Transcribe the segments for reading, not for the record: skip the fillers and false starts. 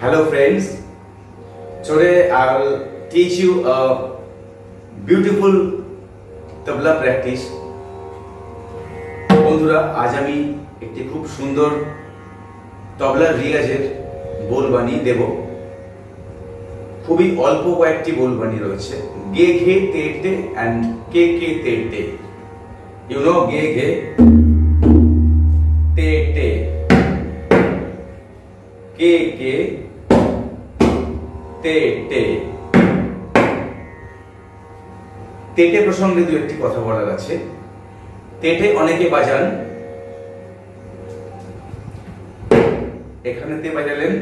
Hello friends, today I will teach you a beautiful tabla practice. বন্ধুরা আজ আমি একটি খুব সুন্দর তবলা রিয়াজের বোল বানিয়ে দেব। খুবই অল্প কয়েকটি বোল বানিয়ে রয়েছে, গে ঘে তে তে এন্ড কে কে তে তে। ইউ নো গে ঘে তে তে, কে কে তে তে। তেটে প্রসঙ্গে দু একটি কথা বলার আছে। তেটে অনেকে বাজান, এখানে তে বাজালেন,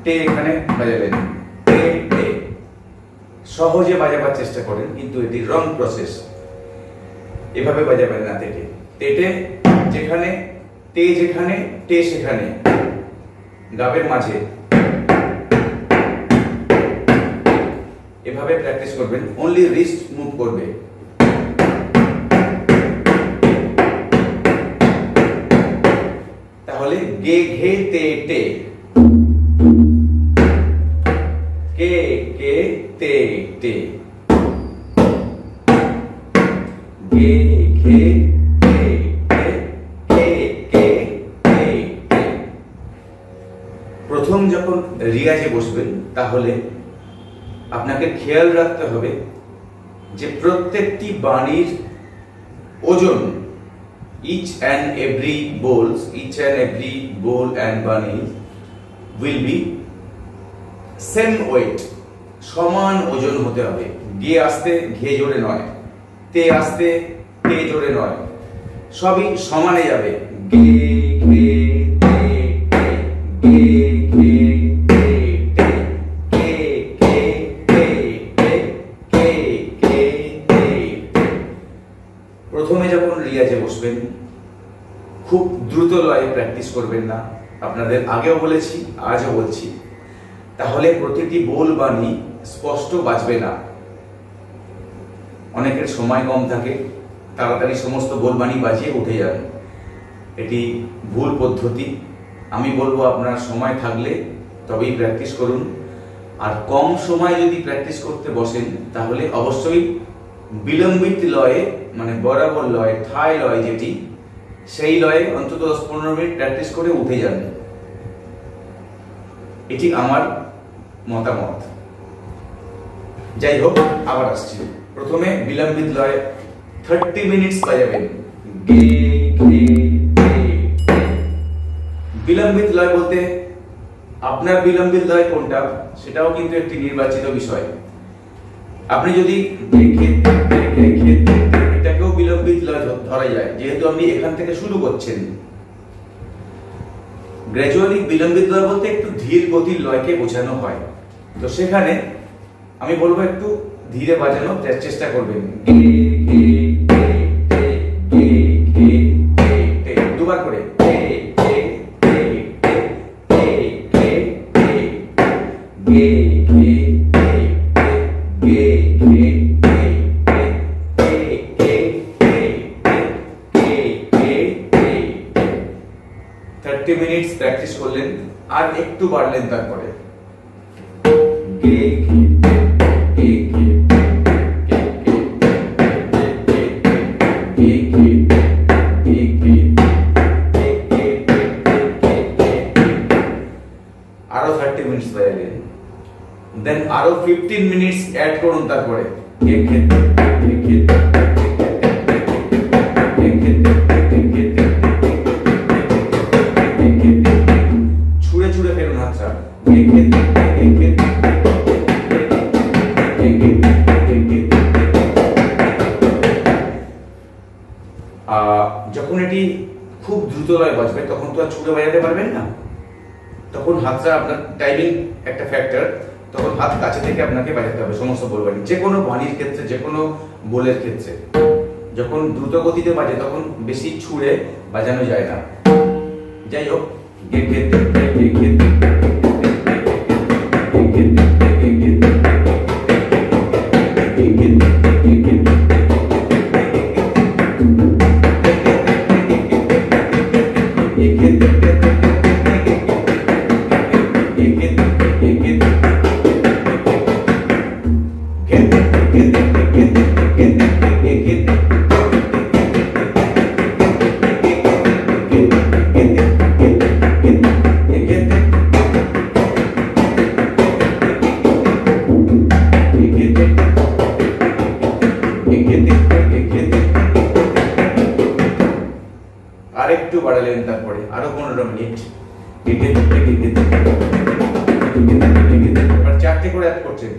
টে এখানে বাজালেন, তে টে সহজে বাজাবার চেষ্টা করেন, কিন্তু এটি রং প্রসেস। এভাবে বাজাবেন না তেটে। তেটে যেখানে, তে যেখানে, টে সেখানে, গাবের মাঝে এভাবে প্র্যাকটিস করবেন। অনলি রিস্ট মুভ করবে। তাহলে গে ঘে তে টে, কে কে তে টে, গে ঘে তে টে, কে কে তে টে। প্রথম যখন রিয়াজে বসবেন তাহলে আপনাকে খেয়াল রাখতে হবে যে প্রত্যেকটি বাণীর ওজন, each and every bowl and bani will be same weight, সমান ওজন হতে হবে। গে আসতে ঘে জোরে নয়, তে আসতে তে জোরে নয়, সবই সমানে যাবে। গে ঘে তে টে, গে ঘে প্রথমে যখন রিয়াজে বসবেন খুব দ্রুত লয়ে প্র্যাকটিস করবেন না। আপনাদের আগেও বলেছি, আজও বলছি, তাহলে প্রতিটি বোল বাণী স্পষ্ট বাজবে না। অনেকের সময় কম থাকে, তাড়াতাড়ি সমস্ত বোল বাণী বাজিয়ে উঠে যান। এটি ভুল পদ্ধতি। আমি বলবো আপনার সময় থাকলে তবেই প্র্যাকটিস করুন। আর কম সময় যদি প্র্যাকটিস করতে বসেন তাহলে অবশ্যই বিলম্বিত লয়ে, মানে বরাবর লয়, থাই লয় যেটি, সেই লয়ে অন্তত 10-15 মিনিট প্র্যাকটিস করে উঠে যান। এটি আমার মতামত। যাই হোক, আবার আসছি। প্রথমে বিলম্বিত লয়ে 30 মিনিটস বাজাবেন। গে ঘে তে টে। বিলম্বিত লয় বলতে আপনার বিলম্বিত লয় কোনটা সেটাও কিন্তু একটি নির্বাচিত বিষয়। আপনি যদি এটাকেও বিলম্বিত লয় ধরা যায়, যেহেতু আপনি এখান থেকে শুরু করছেন। গ্র্যাজুয়ালি বিলম্বিত লয় বলতে একটু ধীর গতির লয়কে বোঝানো হয়। তো সেখানে আমি বলবো একটু ধীরে বাজানোর চেষ্টা করবেন। দুবার করে মিনিটস প্র্যাকটিস করলেন, আর একটু বাড়লেন, তারপরে আরো 30 মিনিটস বাজালেন, দেন আরো 15 মিনিটস অ্যাড করুন। তারপরে ছুড়ে ছুড়ে ফেলুন হাতটা। যখন এটি খুব দ্রুত লয় বাজবে তখন তো আর ছুড়ে বাজাতে পারবেন না। তখন হাতটা, আপনার টাইমিং একটা ফ্যাক্টর, তখন হাত কাছে থেকে আপনাকে বাজাতে হবে সমস্ত বোল বাণী। যে কোনো বাণীর ক্ষেত্রে, যে কোনো বোলের ক্ষেত্রে যখন দ্রুত গতিতে বাজে তখন বেশি ছুড়ে বাজানো যায় না। যাই হোক, গে আরেকটু বাড়ালেন, তারপরে আরো 15 মিনিট, আর 4টে করে অ্যাড করছেন।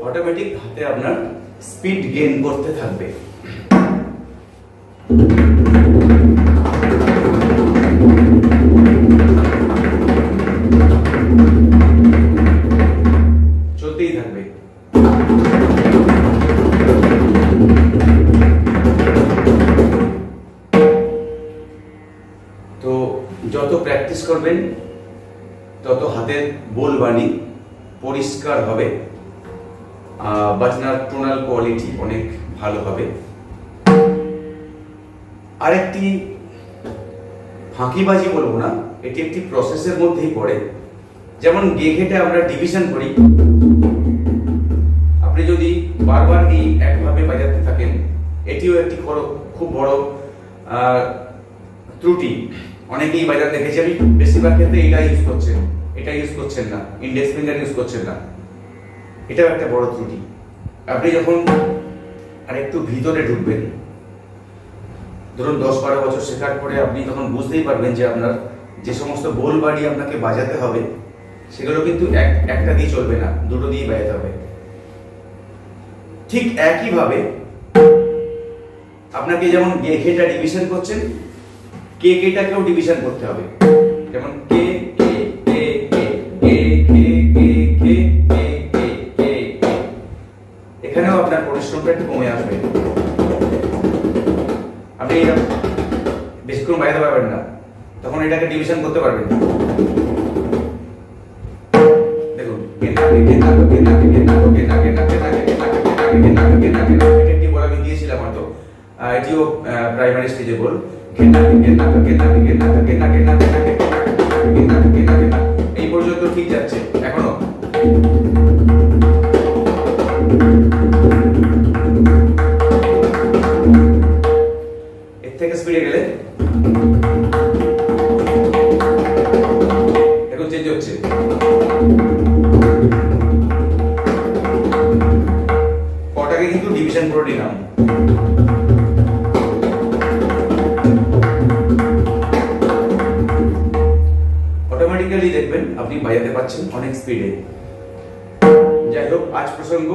অটোমেটিক হাতে আপনার স্পিড গেইন করতে থাকবে। চলতেই থাকবে। তো যত প্র্যাকটিস করবেন তত হাতের বোলবাণী পরিষ্কার হবে, বাজনার টোনাল কোয়ালিটি অনেক ভালো হবে। আরেকটি ফাঁকিবাজি বলবো না, এটি একটি প্রসেসের মধ্যেই পড়ে। যেমন গেঘেটে আমরা ডিভিশন করি, আপনি যদি বারবার এই একভাবে বাজাতে থাকেন, এটিও একটি খুব বড় ত্রুটি। অনেকেই বাজার দেখেছি আমি, বেশিরভাগ ক্ষেত্রে এটা ইউজ করছেন, এটা ইউজ করছেন না, ইন্ডেক্স ফিঙ্গার ইউজ করছেন না, এটাও একটা বড় ত্রুটি। আপনি যখন আরেকটু ভিতরে ঢুকবেন, ধরুন 10-12 বছর শেখার পরে আপনি তখন বুঝতেই পারবেন যে আপনার যে সমস্ত বোল বাড়ি আপনাকে বাজাতে হবে সেগুলো কিন্তু একটা দিয়ে চলবে না, দুটো দিয়ে বাজাতে হবে। ঠিক একইভাবে আপনাকে যেমন গেঘেটা ডিভিশন করছেন, কে কেটাকেও ডিভিশন করতে হবে। যেমন কে কে কে কে কে কে কে কে কে কে, এখানেও আপনার পরিশ্রমটা একটু কমে আসবে। আপনি বেশিক্ষণ বাজাতে পারবেন না, তখন এটাকে ডিভিশন করতে পারবেন। দেখুন একটি বল আমি দিয়েছিলাম হয়তো, এটিও প্রাইমারি স্টেজে বল। এই পর্যন্ত ঠিক যাচ্ছে এখনো। এর থেকে স্পিডে গেলে এখন চেঞ্জ হচ্ছে। কটাকে কিন্তু ডিভিশন করে নিলাম। অটোমেটিক্যালি দেখবেন আপনি বাজাতে পারছেন অনেক স্পিডে। যাই হোক, আজ প্রসঙ্গ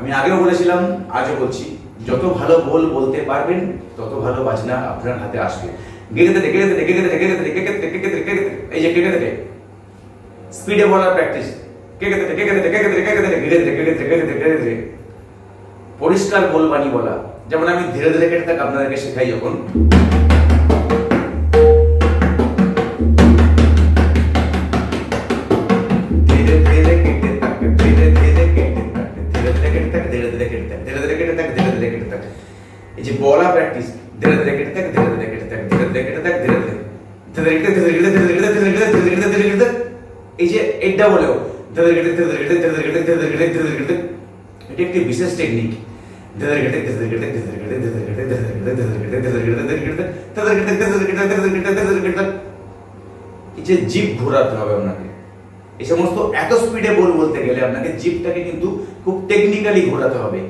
আমি আগেও বলেছিলাম, আজও বলছি, যত ভালো বল বলতে পারবেন তত ভালো বাজনা আপনার হাতে আসবে। এই যে স্পিডে বলার প্র্যাকটিস, পরিষ্কার বলবানি বলা। যেমন আমি ধীরে ধীরে কেটে থাক আপনাদেরকে শেখাই যখন, ধীরে ধীরে কেটে থাক, ধীরে ধীরে কেটে থাক, ধীরে ধীরে কেটে থাক, ধীরে ধীরে কেটে থাক, ধীরে ধীরে কেটে থাক, ধীরে ধীরে কেটে থাক। এই যে বলা প্র্যাকটিস, ধীরে ধীরে কেটে থাক, ধীরে ধীরে কেটে থাক, ধীরে ধীরে কেটে থাক, ধীরে ধীরে এই যে এটা বলেও এটি একটি বিশেষ টেকনিক। এই যে হচ্ছে জিভ ঘোরাতে হবে আপনাকে। এই সমস্ত এত স্পিডে বলতে গেলে আপনাকে জিভটাকে কিন্তু খুব টেকনিক্যালি ঘোরাতে হবে।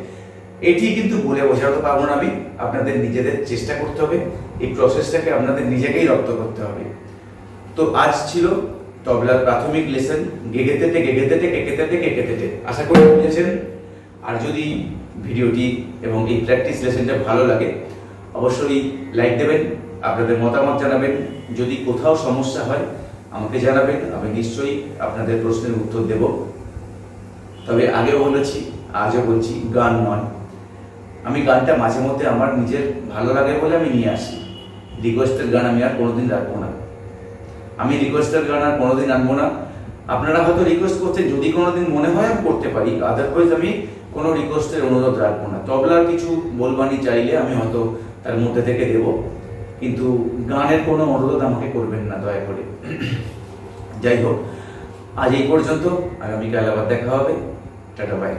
এটি কিন্তু বলে বোঝাতে পারবো না আমি, আপনাদের নিজেদের চেষ্টা করতে হবে, এই প্রসেসটাকে আপনাদের নিজেকেই রপ্ত করতে হবে। তো আজ ছিল তবলার প্রাথমিক লেসন, গেগেতেতে গেগেতেতে কেকেতেতে কেকেতেতে। আশা করি বুঝেছেন। আর যদি ভিডিওটি এবং এই প্র্যাকটিস লেসনটা ভালো লাগে অবশ্যই লাইক দেবেন, আপনাদের মতামত জানাবেন। যদি কোথাও সমস্যা হয় আমাকে জানাবেন, আমি নিশ্চয়ই আপনাদের প্রশ্নের উত্তর দেব। তবে আগেও বলেছি, আজও বলছি, গান নয়, আমি গানটা মাঝে মধ্যে আমার নিজের ভালো লাগে বলে আমি নিয়ে আসি। রিকোয়েস্টের গান আমি আর কোনোদিন রাখবো না। আমি রিকোয়েস্টের গান আর কোনোদিন আনবো না। আপনারা হয়তো রিকোয়েস্ট করছেন, যদি কোনোদিন মনে হয় আমি করতে পারি, আদারওয়াইজ আমি কোনো রিকোয়েস্টের অনুরোধ রাখবো না। তবলার কিছু বলবানি চাইলে আমি হয়তো তার মধ্যে থেকে দেব, কিন্তু গানের কোনো অনুরোধ আমাকে করবেন না দয়া করে। যাই হোক, আজ এই পর্যন্ত, আগামীকাল আবার দেখা হবে। Tata, by.